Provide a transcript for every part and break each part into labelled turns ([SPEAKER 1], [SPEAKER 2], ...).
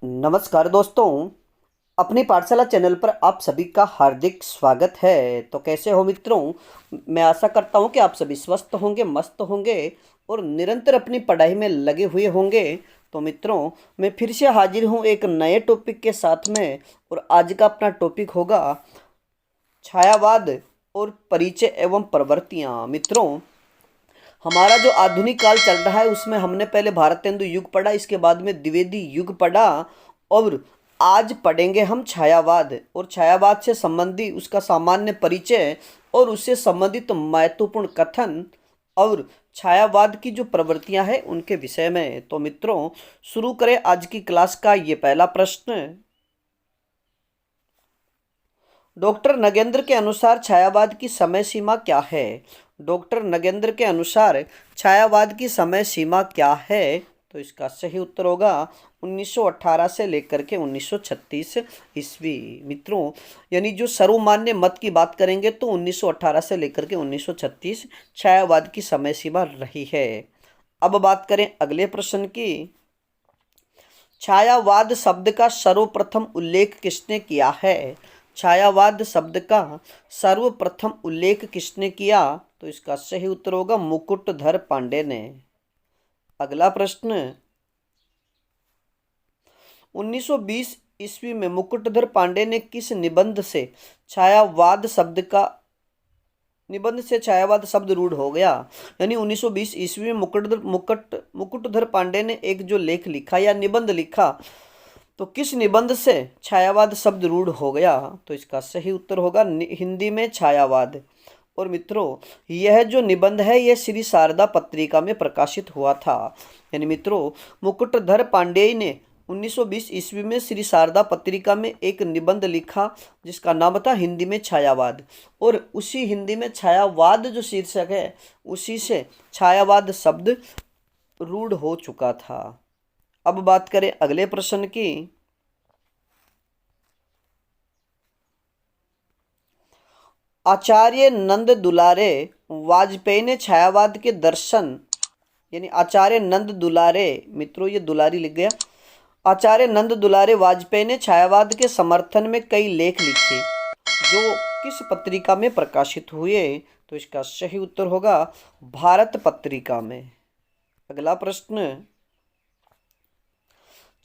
[SPEAKER 1] नमस्कार दोस्तों। अपनी पाठशाला चैनल पर आप सभी का हार्दिक स्वागत है। तो कैसे हो मित्रों? मैं आशा करता हूं कि आप सभी स्वस्थ होंगे, मस्त होंगे और निरंतर अपनी पढ़ाई में लगे हुए होंगे। तो मित्रों, मैं फिर से हाजिर हूं एक नए टॉपिक के साथ में। और आज का अपना टॉपिक होगा छायावाद और परिचय एवं प्रवृत्तियां। मित्रों, हमारा जो आधुनिक काल चल रहा है उसमें हमने पहले भारतेंदु युग पढ़ा, इसके बाद में द्विवेदी युग पढ़ा और आज पढ़ेंगे हम छायावाद। और छायावाद से संबंधी उसका सामान्य परिचय और उससे संबंधित महत्वपूर्ण कथन और छायावाद की जो प्रवृत्तियां हैं उनके विषय में। तो मित्रों, शुरू करें आज की क्लास का ये पहला प्रश्न। डॉक्टर नगेंद्र के अनुसार छायावाद की समय सीमा क्या है? डॉक्टर नगेंद्र के अनुसार छायावाद की समय सीमा क्या है? तो इसका सही उत्तर होगा 1918 से लेकर के 1936 ईस्वी। मित्रों, यानी जो सर्वमान्य मत की बात करेंगे तो 1918 से लेकर के 1936 छायावाद की समय सीमा रही है। अब बात करें अगले प्रश्न की। छायावाद शब्द का सर्वप्रथम उल्लेख किसने किया है? छायावाद शब्द का सर्वप्रथम उल्लेख किसने किया? तो इसका सही उत्तर होगा मुकुटधर पांडे ने। अगला प्रश्न। 1920 ईस्वी में मुकुटधर पांडे ने किस निबंध से छायावाद शब्द रूढ़ हो गया? यानी 1920 ईस्वी में मुकुटधर पांडे ने एक जो लेख लिखा या निबंध लिखा, तो किस निबंध से छायावाद शब्द रूढ़ हो गया? तो इसका सही उत्तर होगा हिंदी में छायावाद। और मित्रों, यह जो निबंध है यह श्री शारदा पत्रिका में प्रकाशित हुआ था। यानी मित्रों, मुकुटधर पांडेय ने 1920 ईस्वी में श्री शारदा पत्रिका में एक निबंध लिखा जिसका नाम था हिंदी में छायावाद। और उसी हिंदी में छायावाद जो शीर्षक है उसी से छायावाद शब्द रूढ़ हो चुका था। अब बात करें अगले प्रश्न की। आचार्य नंद दुलारे वाजपेयी ने छायावाद के दर्शन, यानी आचार्य नंद दुलारे, मित्रों ये दुलारी लिख गया, आचार्य नंद दुलारे वाजपेयी ने छायावाद के समर्थन में कई लेख लिखे जो किस पत्रिका में प्रकाशित हुए? तो इसका सही उत्तर होगा भारत पत्रिका में। अगला प्रश्न।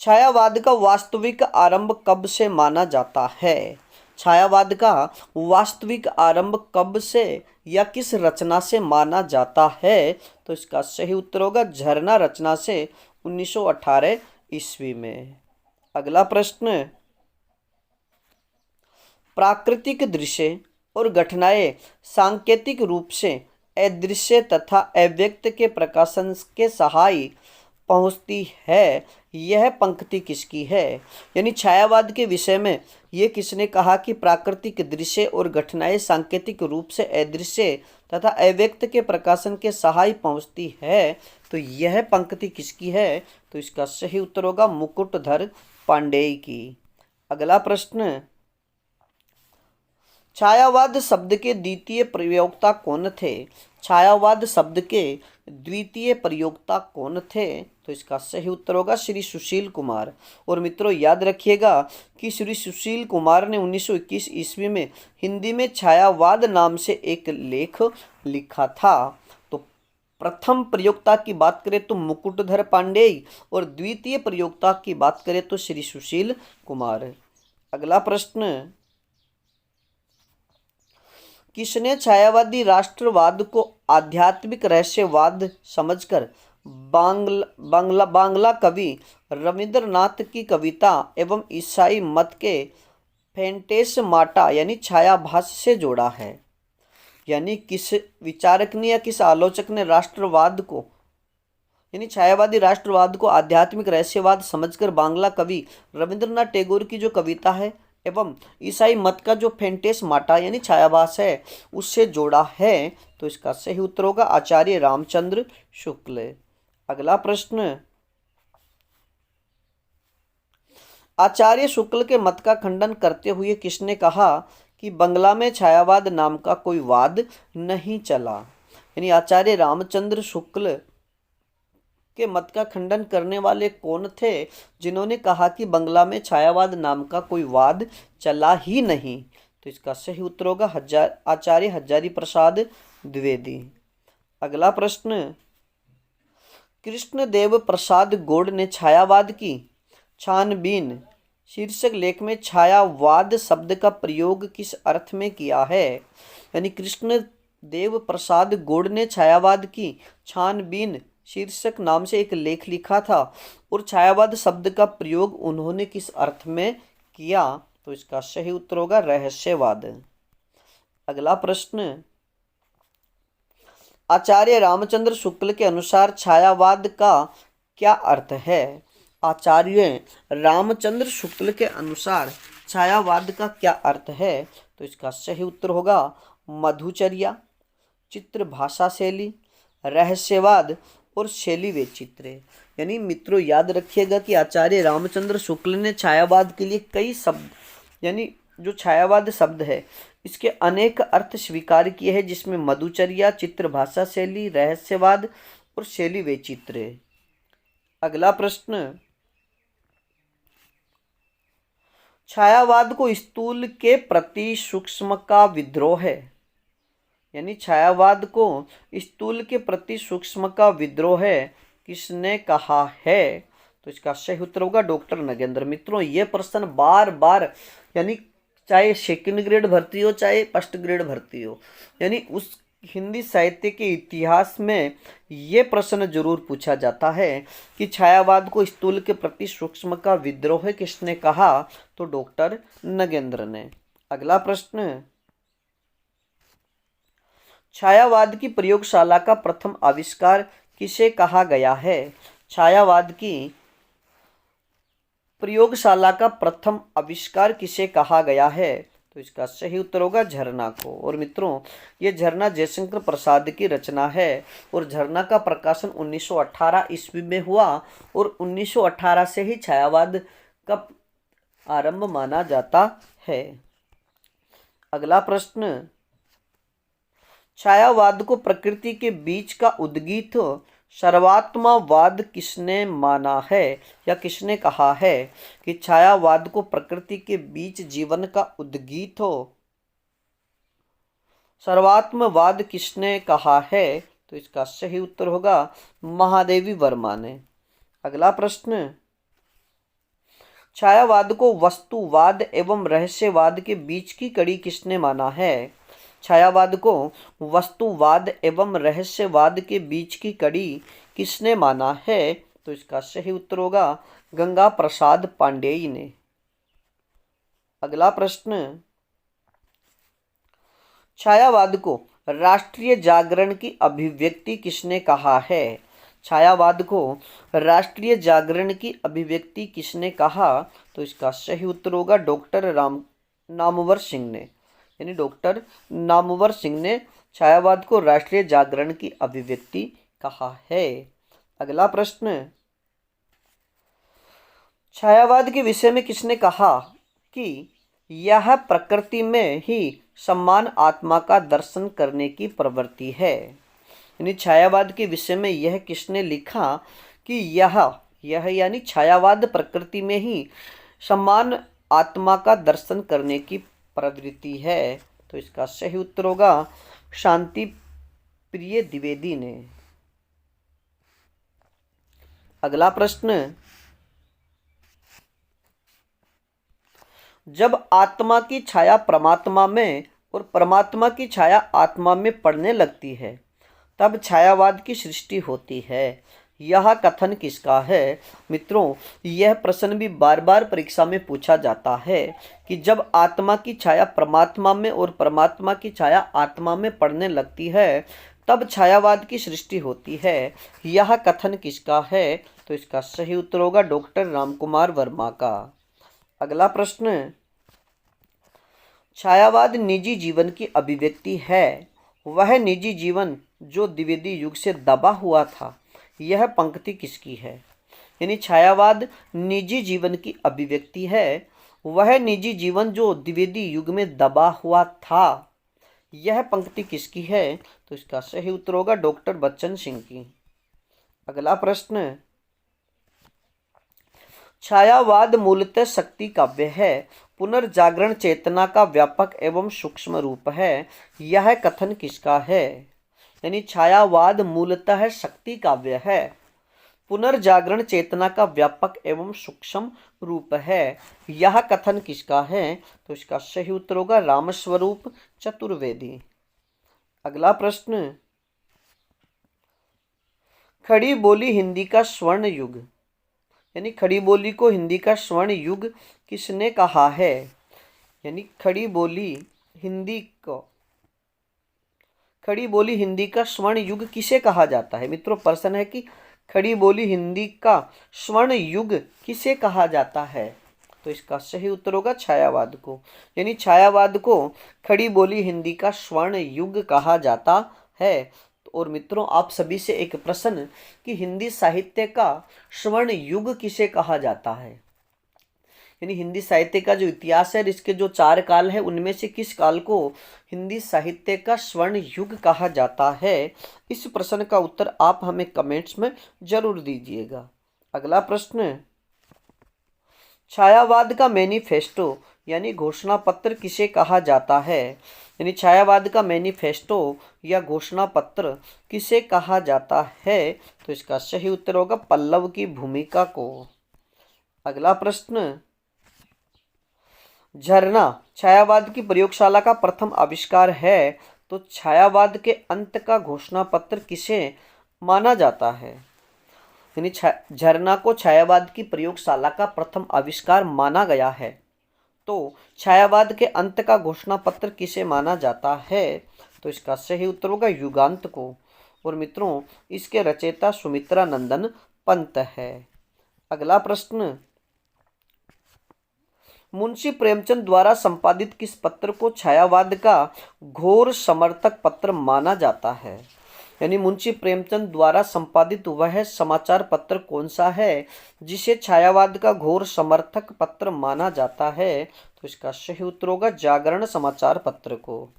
[SPEAKER 1] छायावाद का वास्तविक आरंभ कब से माना जाता है? छायावाद का वास्तविक आरंभ कब से या किस रचना से माना जाता है? तो इसका सही उत्तर होगा झरना रचना से 1918 ईस्वी में। अगला प्रश्न। प्राकृतिक दृश्य और घटनाएं सांकेतिक रूप से अदृश्य तथा अव्यक्त के प्रकाशन के सहाय पहुंचती है, यह पंक्ति किसकी है? यानी छायावाद के विषय में ये किसने कहा कि प्राकृतिक दृश्य और घटनाएं सांकेतिक रूप से अदृश्य तथा अव्यक्त के प्रकाशन के सहाय पहुंचती है? तो यह पंक्ति किसकी है? तो इसका सही उत्तर होगा मुकुटधर पांडेय की। अगला प्रश्न। छायावाद शब्द के द्वितीय प्रयोक्ता कौन थे? छायावाद शब्द के द्वितीय प्रयोक्ता कौन थे? तो इसका सही उत्तर होगा श्री सुशील कुमार। और मित्रों याद रखिएगा कि श्री सुशील कुमार ने 1921 ईस्वी में हिंदी में छायावाद नाम से एक लेख लिखा था। तो प्रथम प्रयोक्ता की बात करें तो मुकुटधर पांडेय और द्वितीय प्रयोक्ता की बात करें तो श्री सुशील कुमार। अगला प्रश्न। किसने छायावादी राष्ट्रवाद को आध्यात्मिक रहस्यवाद समझकर बांग्ला कवि रविंद्रनाथ की कविता एवं ईसाई मत के फैंटेस्माटा यानी छायाभास से जोड़ा है? यानी किस विचारक ने या किस आलोचक ने राष्ट्रवाद को, यानी छायावादी राष्ट्रवाद को आध्यात्मिक रहस्यवाद समझकर बांग्ला कवि रविंद्रनाथ टैगोर की जो कविता है एवं ईसाई मत का जो फैंटेस्माटा यानी छायाभास है उससे जोड़ा है? तो इसका सही उत्तर होगा आचार्य रामचंद्र शुक्ल। अगला प्रश्न। आचार्य शुक्ल के मत का खंडन करते हुए किसने कहा कि बंगला में छायावाद नाम का कोई वाद नहीं चला? यानी आचार्य रामचंद्र शुक्ल के मत का खंडन करने वाले कौन थे, जिन्होंने कहा कि बंगला में छायावाद नाम का कोई वाद चला ही नहीं? तो इसका सही उत्तर होगा आचार्य हजारी प्रसाद द्विवेदी। अगला प्रश्न, कृष्णदेव प्रसाद गौड़ ने छायावाद की छानबीन शीर्षक लेख में छायावाद शब्द का प्रयोग किस अर्थ में किया है? यानी कृष्णदेव प्रसाद गौड़ ने छायावाद की छानबीन शीर्षक नाम से एक लेख लिखा था और छायावाद शब्द का प्रयोग उन्होंने किस अर्थ में किया? तो इसका सही उत्तर होगा रहस्यवाद। अगला प्रश्न, आचार्य रामचंद्र शुक्ल के अनुसार छायावाद का क्या अर्थ है? आचार्य रामचंद्र शुक्ल के अनुसार छायावाद का क्या अर्थ है? तो इसका सही उत्तर होगा मधुचर्या, चित्र भाषा शैली, रहस्यवाद और शैली व चित्र। यानी मित्रों याद रखिएगा कि आचार्य रामचंद्र शुक्ल ने छायावाद के लिए कई शब्द, यानी जो छायावाद शब्द है इसके अनेक अर्थ स्वीकार किए हैं, जिसमें मधुचर्या, चित्र भाषा शैली, रहस्यवाद और शैली व चित्र। अगला प्रश्न, छायावाद को स्थूल के प्रति सूक्ष्म का विद्रोह है। यानी छायावाद को स्थूल के प्रति सूक्ष्म का विद्रोह है किसने कहा है? तो इसका सही उत्तर होगा डॉक्टर नगेंद्र। मित्रों ये प्रश्न बार बार, यानी चाहे सेकंड ग्रेड भर्ती हो चाहे फर्स्ट ग्रेड भर्ती हो, यानी उस हिंदी साहित्य के इतिहास में ये प्रश्न जरूर पूछा जाता है कि छायावाद को स्थूल के प्रति सूक्ष्म का विद्रोह किसने कहा? तो डॉक्टर नगेंद्र ने। अगला प्रश्न, छायावाद की प्रयोगशाला का प्रथम आविष्कार किसे कहा गया है? छायावाद की प्रयोगशाला का प्रथम आविष्कार किसे कहा गया है? तो इसका सही उत्तर होगा झरना को। और मित्रों ये झरना जयशंकर प्रसाद की रचना है और झरना का प्रकाशन 1918 ईस्वी में हुआ और 1918 से ही छायावाद का आरंभ माना जाता है। अगला प्रश्न, छायावाद को प्रकृति के बीच का उद्गीत सर्वात्मवाद किसने माना है या किसने कहा है कि छायावाद को प्रकृति के बीच जीवन का उद्गीत हो? सर्वात्मवाद किसने कहा है? तो इसका सही उत्तर होगा महादेवी वर्मा ने। अगला प्रश्न, छायावाद को वस्तुवाद एवं रहस्यवाद के बीच की कड़ी किसने माना है? छायावाद को वस्तुवाद एवं रहस्यवाद के बीच की कड़ी किसने माना है? तो इसका सही उत्तर होगा गंगा प्रसाद पांडेय ने। अगला प्रश्न, छायावाद को राष्ट्रीय जागरण की अभिव्यक्ति किसने कहा है? छायावाद को राष्ट्रीय जागरण की अभिव्यक्ति किसने कहा? तो इसका सही उत्तर होगा डॉक्टर नामवर सिंह ने। यानी डॉक्टर नामवर सिंह ने छायावाद को राष्ट्रीय जागरण की अभिव्यक्ति कहा है। अगला प्रश्न, छायावाद के विषय में किसने कहा कि यह प्रकृति में ही सम्मान आत्मा का दर्शन करने की प्रवृत्ति है? यानी छायावाद के विषय में यह किसने लिखा कि यह यानी छायावाद प्रकृति में ही सम्मान आत्मा का दर्शन करने की प्रवृत्ति है? तो इसका सही उत्तर होगा शांति प्रिय द्विवेदी ने। अगला प्रश्न, जब आत्मा की छाया परमात्मा में और परमात्मा की छाया आत्मा में पड़ने लगती है तब छायावाद की सृष्टि होती है। यह कथन किसका है? मित्रों यह प्रश्न भी बार बार परीक्षा में पूछा जाता है कि जब आत्मा की छाया परमात्मा में और परमात्मा की छाया आत्मा में पड़ने लगती है तब छायावाद की सृष्टि होती है। यह कथन किसका है? तो इसका सही उत्तर होगा डॉक्टर रामकुमार वर्मा का। अगला प्रश्न, छायावाद निजी जीवन की अभिव्यक्ति है। वह निजी जीवन जो द्विवेदी युग से दबा हुआ था, यह पंक्ति किसकी है? यानी छायावाद निजी जीवन की अभिव्यक्ति है। वह निजी जीवन जो द्विवेदी युग में दबा हुआ था, यह पंक्ति किसकी है? तो इसका सही उत्तर होगा डॉक्टर बच्चन सिंह की। अगला प्रश्न, छायावाद मूलतः शक्ति काव्य है, पुनर्जागरण चेतना का व्यापक एवं सूक्ष्म रूप है, यह कथन किसका है? यानी छायावाद मूलतः शक्ति काव्य है, पुनर्जागरण चेतना का व्यापक एवं सूक्ष्म रूप है, यह कथन किसका है? तो इसका सही उत्तर होगा रामस्वरूप चतुर्वेदी। अगला प्रश्न, खड़ी बोली हिंदी का स्वर्ण युग, यानी खड़ी बोली को हिंदी का स्वर्ण युग किसने कहा है? यानी खड़ी बोली हिंदी का स्वर्ण युग किसे कहा जाता है? मित्रों, प्रश्न है कि खड़ी बोली हिंदी का स्वर्ण युग किसे कहा जाता है? तो इसका सही उत्तर होगा छायावाद को। यानी छायावाद को खड़ी बोली हिंदी का स्वर्ण युग कहा जाता है। और मित्रों, आप सभी से एक प्रश्न कि हिंदी साहित्य का स्वर्ण युग किसे कहा जाता है? यानी हिंदी साहित्य का जो इतिहास है, इसके जो 4 काल है, उनमें से किस काल को हिंदी साहित्य का स्वर्ण युग कहा जाता है? इस प्रश्न का उत्तर आप हमें कमेंट्स में जरूर दीजिएगा। अगला प्रश्न, छायावाद का मैनिफेस्टो यानी घोषणा पत्र किसे कहा जाता है? यानी छायावाद का मैनिफेस्टो या घोषणा पत्र किसे कहा जाता है? तो इसका सही उत्तर होगा पल्लव की भूमिका को। अगला प्रश्न, झरना छायावाद की प्रयोगशाला का प्रथम आविष्कार है, तो छायावाद के अंत का घोषणा पत्र किसे माना जाता है? यानी झरना को छायावाद की प्रयोगशाला का प्रथम आविष्कार माना गया है, तो छायावाद के अंत का घोषणा पत्र किसे माना जाता है? तो इसका सही उत्तर होगा युगांत को। और मित्रों, इसके रचयिता सुमित्रा नंदन पंत है। अगला प्रश्न, मुंशी प्रेमचंद द्वारा संपादित किस पत्र को छायावाद का घोर समर्थक पत्र माना जाता है? यानी मुंशी प्रेमचंद द्वारा संपादित वह समाचार पत्र कौन सा है जिसे छायावाद का घोर समर्थक पत्र माना जाता है? तो इसका सही उत्तर होगा जागरण समाचार पत्र को।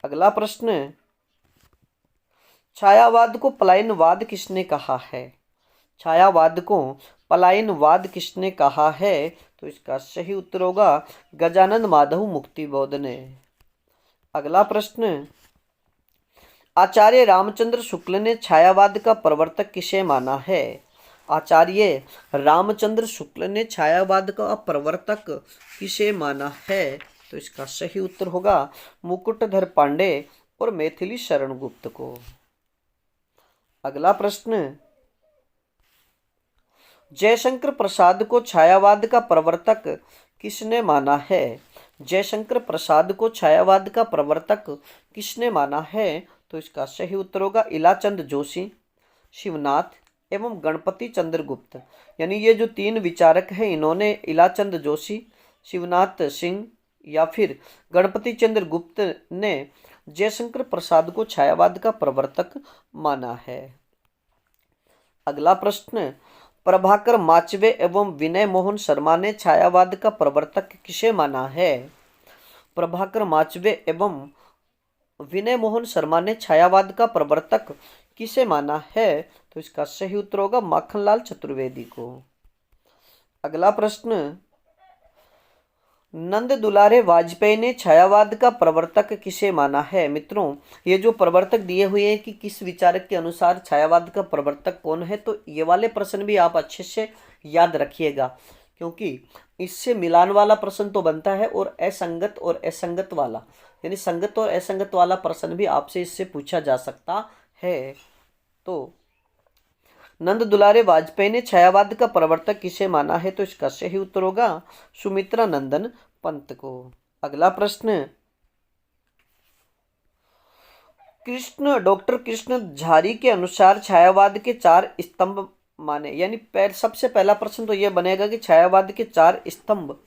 [SPEAKER 1] अगला प्रश्न, छायावाद को पलायनवाद किसने कहा है? छायावाद को पलायनवाद किसने कहा है? तो इसका सही उत्तर होगा गजानन माधव मुक्तिबोध ने। अगला प्रश्न, आचार्य रामचंद्र शुक्ल ने छायावाद का प्रवर्तक किसे माना है? आचार्य रामचंद्र शुक्ल ने छायावाद का प्रवर्तक किसे माना है? तो इसका सही उत्तर होगा मुकुटधर पांडे और मैथिली शरण गुप्त को। अगला प्रश्न, जयशंकर प्रसाद को छायावाद का प्रवर्तक किसने माना है? जयशंकर प्रसाद को छायावाद का प्रवर्तक किसने माना है? तो इसका सही उत्तर होगा इलाचंद जोशी, शिवनाथ एवं गणपति चंद्र गुप्त। यानी ये जो 3 विचारक हैं, इन्होंने इलाचंद जोशी, शिवनाथ सिंह या फिर गणपति चंद्र गुप्त ने जयशंकर प्रसाद को छायावाद का प्रवर्तक माना है। अगला प्रश्न, प्रभाकर माचवे एवं विनय मोहन शर्मा ने छायावाद का प्रवर्तक किसे माना है? प्रभाकर माचवे एवं विनय मोहन शर्मा ने छायावाद का प्रवर्तक किसे माना है? तो इसका सही उत्तर होगा माखनलाल चतुर्वेदी को। अगला प्रश्न, नंद दुलारे वाजपेयी ने छायावाद का प्रवर्तक किसे माना है? मित्रों, ये जो प्रवर्तक दिए हुए हैं कि किस विचारक के अनुसार छायावाद का प्रवर्तक कौन है, तो ये वाले प्रश्न भी आप अच्छे से याद रखिएगा, क्योंकि इससे मिलान वाला प्रश्न तो बनता है और असंगत वाला, यानी संगत और असंगत वाला प्रश्न भी आपसे इससे पूछा जा सकता है। तो नंद दुलारे वाजपेयी ने छायावाद का प्रवर्तक किसे माना है? तो इसका सही उत्तर होगा सुमित्रा नंदन पंत को। अगला प्रश्न, डॉक्टर कृष्ण झारी के अनुसार छायावाद के 4 स्तंभ माने, यानी सबसे पहला प्रश्न तो यह बनेगा कि छायावाद के 4 स्तंभ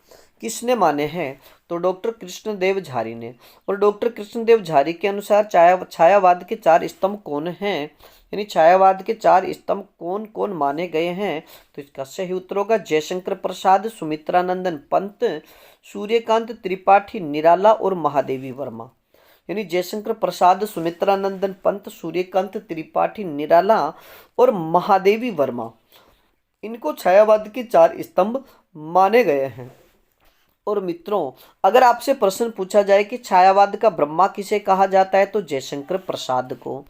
[SPEAKER 1] किसने माने हैं? तो डॉक्टर कृष्णदेव झारी ने। और डॉक्टर कृष्णदेव झारी के अनुसार छायावाद के 4 स्तंभ कौन हैं? यानी छायावाद के 4 स्तंभ कौन कौन माने गए हैं? तो इसका सही उत्तर होगा जयशंकर प्रसाद, सुमित्रा नंदन पंत, सूर्यकांत त्रिपाठी निराला और महादेवी वर्मा। यानी जयशंकर प्रसाद, सुमित्रानंदन पंत, सूर्यकांत त्रिपाठी निराला और महादेवी वर्मा, इनको छायावाद के 4 स्तंभ माने गए हैं। और मित्रों, अगर आपसे प्रश्न पूछा जाए कि छायावाद का ब्रह्मा किसे कहा जाता है, तो जयशंकर प्रसाद को।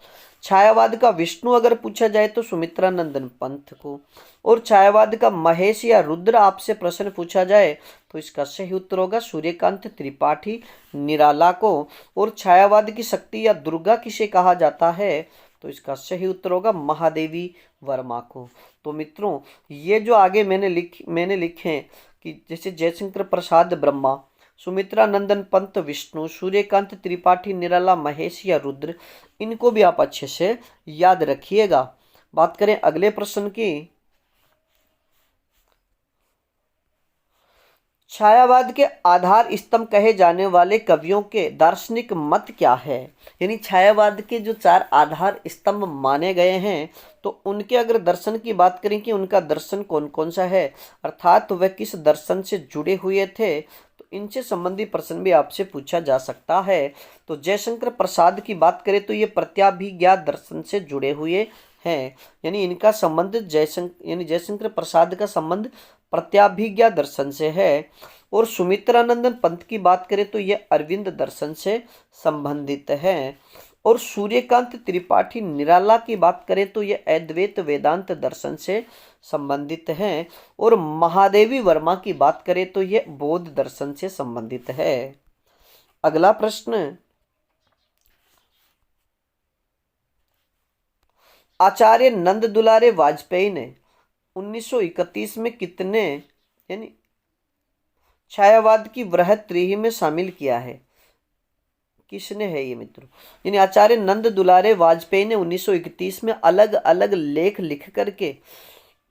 [SPEAKER 1] छायावाद का विष्णु अगर पूछा जाए तो सुमित्रानंदन पंत को। और छायावाद का महेश या रुद्र आपसे प्रश्न पूछा जाए तो इसका सही उत्तर होगा सूर्यकांत त्रिपाठी निराला को। और छायावाद की शक्ति या दुर्गा किसे कहा जाता है, तो इसका सही उत्तर होगा महादेवी वर्मा को। तो मित्रों, ये जो आगे मैंने लिखे कि जैसे जयशंकर प्रसाद ब्रह्मा, सुमित्रानंदन पंत विष्णु, सूर्यकांत त्रिपाठी निराला महेश या रुद्र, इनको भी आप अच्छे से याद रखिएगा। बात करें अगले प्रश्न की। छायावाद के आधार स्तंभ कहे जाने वाले कवियों के दार्शनिक मत क्या है? यानी छायावाद के जो 4 आधार स्तंभ माने गए हैं, तो उनके अगर दर्शन की बात करें कि उनका दर्शन कौन कौन सा है, अर्थात वह किस दर्शन से जुड़े हुए थे, तो इनसे संबंधी प्रश्न भी आपसे पूछा जा सकता है। तो जयशंकर प्रसाद की बात करें तो ये प्रत्याभिज्ञा दर्शन से जुड़े हुए हैं, यानी इनका संबंध जयशंकर प्रसाद का संबंध प्रत्याभिज्ञा दर्शन से है। और सुमित्रानंदन पंत की बात करें तो ये अरविंद दर्शन से संबंधित है। और सूर्यकांत त्रिपाठी निराला की बात करें तो ये अद्वैत वेदांत दर्शन से संबंधित हैं। और महादेवी वर्मा की बात करें तो ये बौद्ध दर्शन से संबंधित है। अगला प्रश्न, आचार्य नंद दुलारे वाजपेयी ने 1931 में कितने यानी छायावाद की वृहत त्रिही में शामिल किया है? किसने है ये मित्रों? यानी आचार्य नंद दुलारे वाजपेयी ने 1931 में अलग अलग लेख लिख करके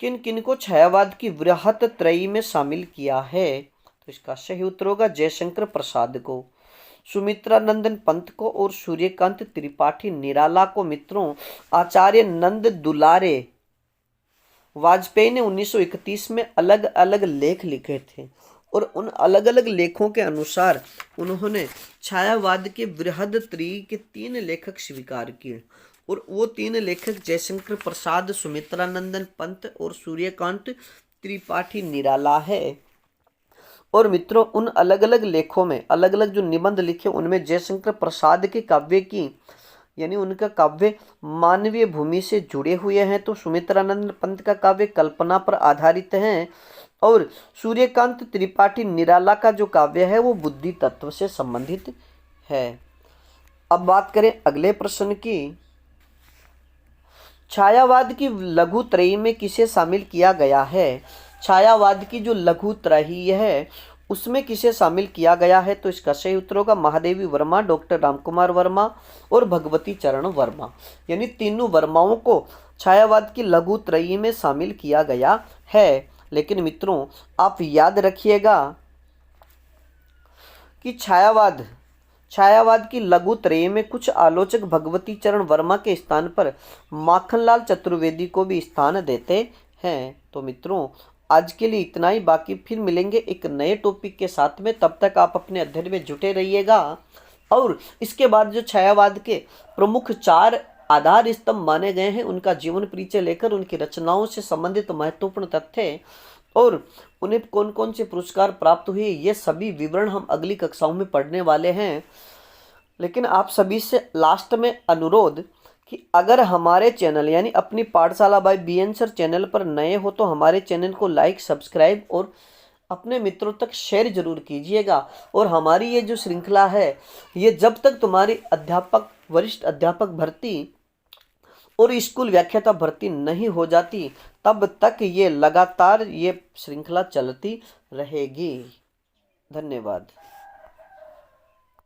[SPEAKER 1] किन किन को छायावाद की वृहत त्रयी में शामिल किया है? तो इसका सही उत्तर होगा जयशंकर प्रसाद को, सुमित्रानंदन पंत को और सूर्यकांत त्रिपाठी निराला को। मित्रों, आचार्य नंद दुलारे वाजपेयी ने 1931 में अलग अलग लेख लिखे थे और उन अलग अलग लेखों के अनुसार उन्होंने छायावाद के वृहद त्रयी के 3 लेखक स्वीकार किए। और वो 3 लेखक जयशंकर प्रसाद, सुमित्रानंदन पंत और सूर्यकांत त्रिपाठी निराला है। और मित्रों, उन अलग अलग लेखों में अलग अलग जो निबंध लिखे उनमें जयशंकर प्रसाद के काव्य की यानी उनका काव्य मानवीय भूमि से जुड़े हुए हैं, तो सुमित्रानंद पंत का काव्य कल्पना पर आधारित है। और सूर्यकांत त्रिपाठी निराला का जो काव्य है वो बुद्धि तत्व से संबंधित है। अब बात करें अगले प्रश्न की। छायावाद की लघु त्रयी में किसे शामिल किया गया है? छायावाद की जो लघु त्रयी है उसमें किसे शामिल किया गया है? तो इसका सही उत्तर होगा महादेवी वर्मा, डॉक्टर रामकुमार वर्मा और भगवती चरण वर्मा। यानी तीनों वर्माओं को छायावाद की लघु त्रयी में शामिल किया गया है। लेकिन मित्रों, आप याद रखिएगा कि छायावाद की लघु त्रयी में कुछ आलोचक भगवती चरण वर्मा के स्थान पर माखनलाल चतुर्वेदी को भी स्थान देते हैं। तो मित्रों, आज के लिए इतना ही, बाकी फिर मिलेंगे एक नए टॉपिक के साथ में। तब तक आप अपने अध्ययन में जुटे रहिएगा। और इसके बाद जो छायावाद के प्रमुख 4 आधार स्तंभ माने गए हैं उनका जीवन परिचय लेकर उनकी रचनाओं से संबंधित महत्वपूर्ण तथ्य और उन्हें कौन कौन से पुरस्कार प्राप्त हुए, ये सभी विवरण हम अगली कक्षाओं में पढ़ने वाले हैं। लेकिन आप सभी से लास्ट में अनुरोध कि अगर हमारे चैनल यानी अपनी पाठशाला बाय बीएन सर चैनल पर नए हो तो हमारे चैनल को लाइक, सब्सक्राइब और अपने मित्रों तक शेयर जरूर कीजिएगा। और हमारी ये जो श्रृंखला है ये जब तक तुम्हारी वरिष्ठ अध्यापक भर्ती और स्कूल व्याख्याता भर्ती नहीं हो जाती तब तक ये लगातार ये श्रृंखला चलती रहेगी। धन्यवाद।